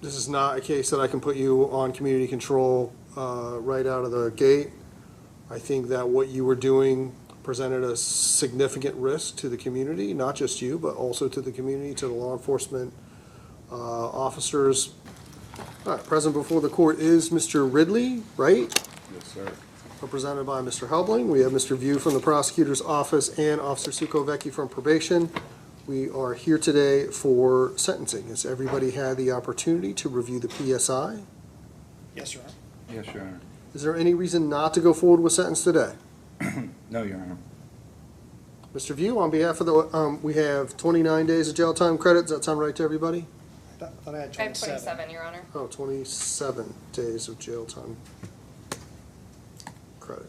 This is not a case that I can put you on community control right out of the gate. I think that what you were doing presented a significant risk to the community, not just you, but also to the community, to the law enforcement officers. All right, present before the court is Mr. Ridley, right? Yes, sir. Represented by Mr. Helbling. We have Mr. View from the prosecutor's office and Officer Sukovecki from probation. We are here today for sentencing. Has everybody had the opportunity to review the PSI? Yes, Your Honor. Yes, Your Honor. Is there any reason not to go forward with sentence today? No, Your Honor. Mr. View, on behalf of the, we have 29 days of jail time credit. Does that sound right to everybody? I thought I had I have 27. 27, Your Honor. Oh, 27 days of jail time credit.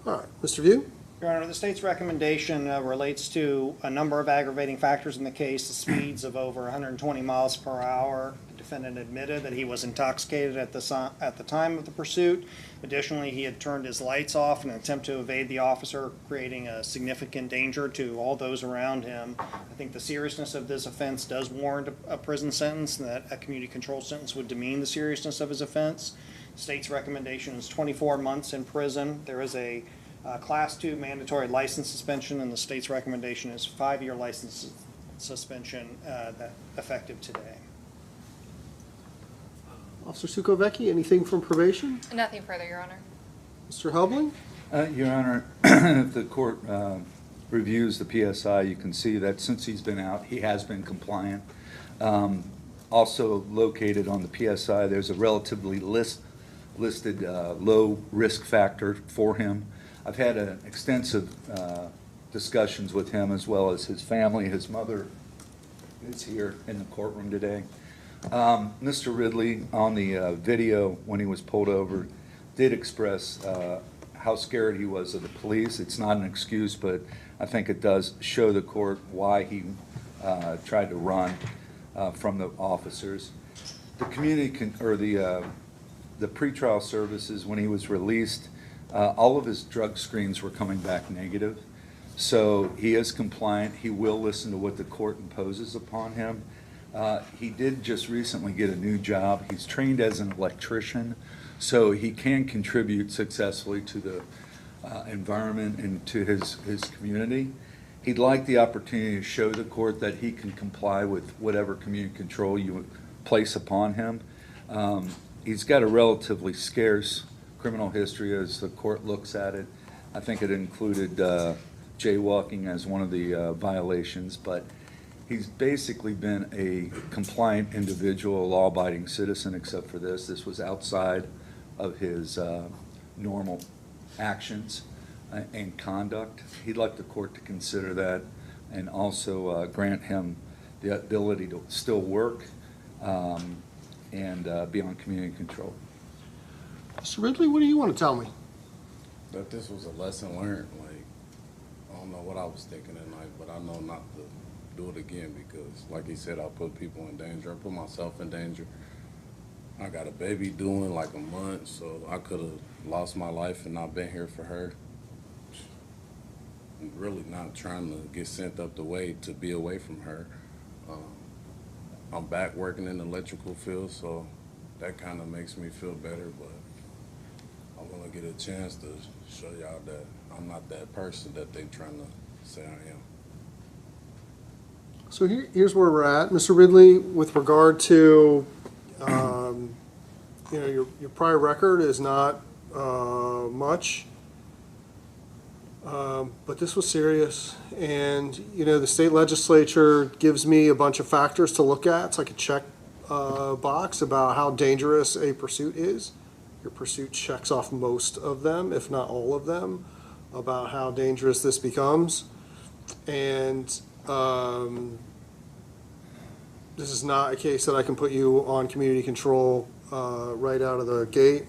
All right, Mr. View? Your Honor, the state's recommendation relates to a number of aggravating factors in the case, the speeds of over 120 miles per hour. The defendant admitted that he was intoxicated at the time of the pursuit. Additionally, he had turned his lights off in an attempt to evade the officer, creating a significant danger to all those around him. I think the seriousness of this offense does warrant a prison sentence, and that a community control sentence would demean the seriousness of his offense. The state's recommendation is 24 months in prison. There is a Class 2 mandatory license suspension, and the state's recommendation is 5-year license suspension that effective today. Officer Sukovecki, anything from probation? Nothing further, Your Honor. Mr. Helbling? Your Honor, if the court reviews the PSI, you can see that since he's been out, he has been compliant. Also located on the PSI, there's a relatively listed low risk factor for him. I've had extensive discussions with him as well as his family. His mother is here in the courtroom today. Mr. Ridley, on the video when he was pulled over, did express how scared he was of the police. It's not an excuse, but I think it does show the court why he tried to run from the officers. The the pretrial services, when he was released, all of his drug screens were coming back negative. So he is compliant. He will listen to what the court imposes upon him. He did just recently get a new job. He's trained as an electrician, so he can contribute successfully to the environment and to his community. He'd like the opportunity to show the court that he can comply with whatever community control you place upon him. He's got a relatively scarce criminal history as the court looks at it. I think it included jaywalking as one of the violations, but he's basically been a compliant individual, law-abiding citizen, except for this. This was outside of his normal actions and conduct. He'd like the court to consider that and also grant him the ability to still work and be on community control. Mr. Ridley, what do you want to tell me? That this was a lesson learned. Like, I don't know what I was thinking at night, but I know not to do it again because, like he said, I put people in danger. I put myself in danger. I got a baby due in like a month, so I could have lost my life and not been here for her. I'm really not trying to get sent up the way to be away from her. I'm back working in the electrical field, so that kind of makes me feel better, but I want to get a chance to show y'all that I'm not that person that they trying to say I am. So here's where we're at. Mr. Ridley, with regard to, you know, your prior record is not much, but this was serious. And, you know, the state legislature gives me a bunch of factors to look at. It's like a check box about how dangerous a pursuit is. Your pursuit checks off most of them, if not all of them, about how dangerous this becomes. And this is not a case that I can put you on community control right out of the gate.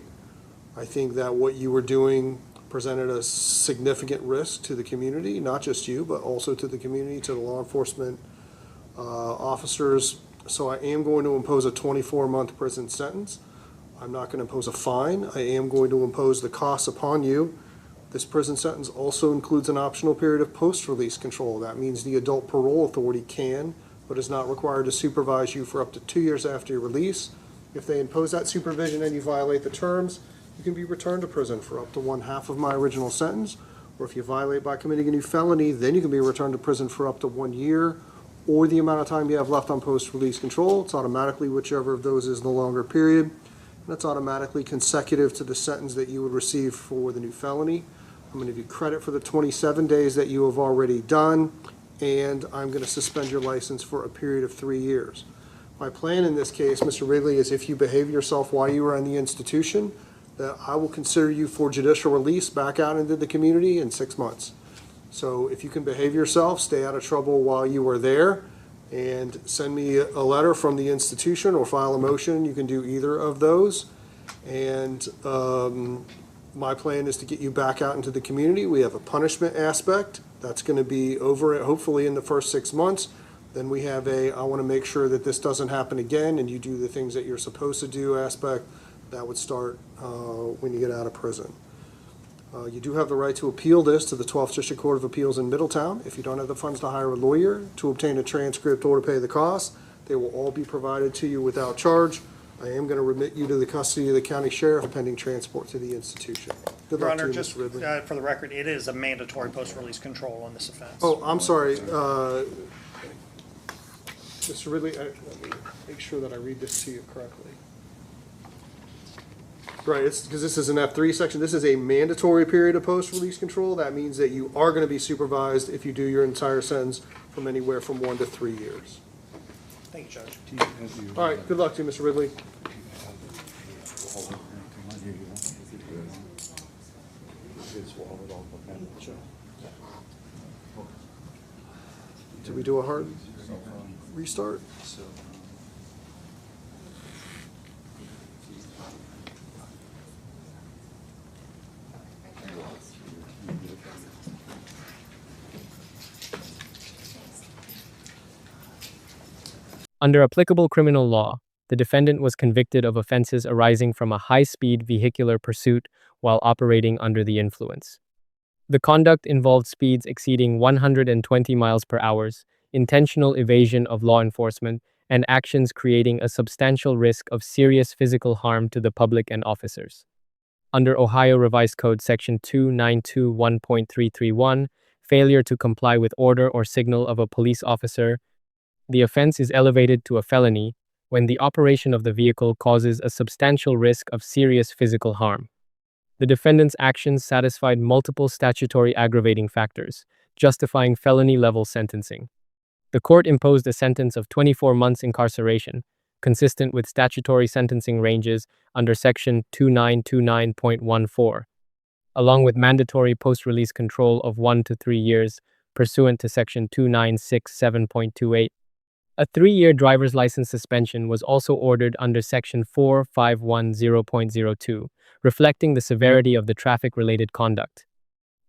I think that what you were doing presented a significant risk to the community, not just you, but also to the community, to the law enforcement officers. So I am going to impose a 24-month prison sentence. I'm not going to impose a fine. I am going to impose the costs upon you This prison sentence also includes an optional period of post-release control. That means the adult parole authority can, but is not required to supervise you for up to 2 years after your release. If they impose that supervision and you violate the terms, you can be returned to prison for up to 1/2 of my original sentence. Or if you violate by committing a new felony, then you can be returned to prison for up to 1 year, or the amount of time you have left on post-release control. It's automatically whichever of those is the longer period. And it's automatically consecutive to the sentence that you would receive for the new felony. I'm going to give you credit for the 27 days that you have already done, and I'm going to suspend your license for a period of 3 years. My plan in this case, Mr. Wrigley, is if you behave yourself while you are in the institution, that I will consider you for judicial release back out into the community in 6 months. So if you can behave yourself, stay out of trouble while you are there, and send me a letter from the institution or file a motion, you can do either of those. And my plan is to get you back out into the community. We have a punishment aspect. That's going to be over hopefully in the first 6 months. Then we have I want to make sure that this doesn't happen again and you do the things that you're supposed to do aspect. That would start when you get out of prison. You do have the right to appeal this to the 12th District Court of Appeals in Middletown. If you don't have the funds to hire a lawyer, to obtain a transcript or to pay the cost, they will all be provided to you without charge. I am going to remit you to the custody of the county sheriff pending transport to the institution. Good Your luck to Honor, you, just Mr. Ridley. for the record, it is a mandatory post-release control on this offense. Oh, I'm sorry. Mr. Ridley, let me make sure that I read this to you correctly. Right, it's because this is an F3 section. This is a mandatory period of post-release control. That means that you are going to be supervised if you do your entire sentence from anywhere from 1 to 3 years. Thank you, Judge. All right, good luck to you, Mr. Ridley. Did we do a hard restart? Under applicable criminal law, the defendant was convicted of offenses arising from a high-speed vehicular pursuit while operating under the influence. The conduct involved speeds exceeding 120 miles per hour, intentional evasion of law enforcement, and actions creating a substantial risk of serious physical harm to the public and officers. Under Ohio Revised Code Section 2921.331, failure to comply with order or signal of a police officer, the offense is elevated to a felony when the operation of the vehicle causes a substantial risk of serious physical harm. The defendant's actions satisfied multiple statutory aggravating factors, justifying felony-level sentencing. The court imposed a sentence of 24 months incarceration, consistent with statutory sentencing ranges under Section 2929.14, along with mandatory post-release control of 1 to 3 years, pursuant to Section 2967.28. A 3-year driver's license suspension was also ordered under Section 4510.02, reflecting the severity of the traffic-related conduct.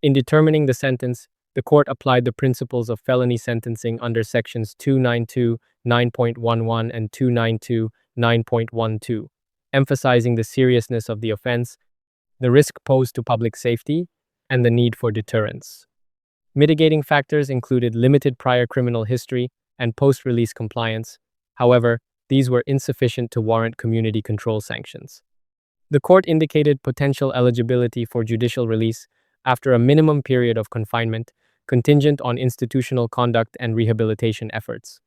In determining the sentence, the court applied the principles of felony sentencing under Sections 292.9.11 and 292.9.12, emphasizing the seriousness of the offense, the risk posed to public safety, and the need for deterrence. Mitigating factors included limited prior criminal history and post-release compliance. However, these were insufficient to warrant community control sanctions. The court indicated potential eligibility for judicial release after a minimum period of confinement, contingent on institutional conduct and rehabilitation efforts.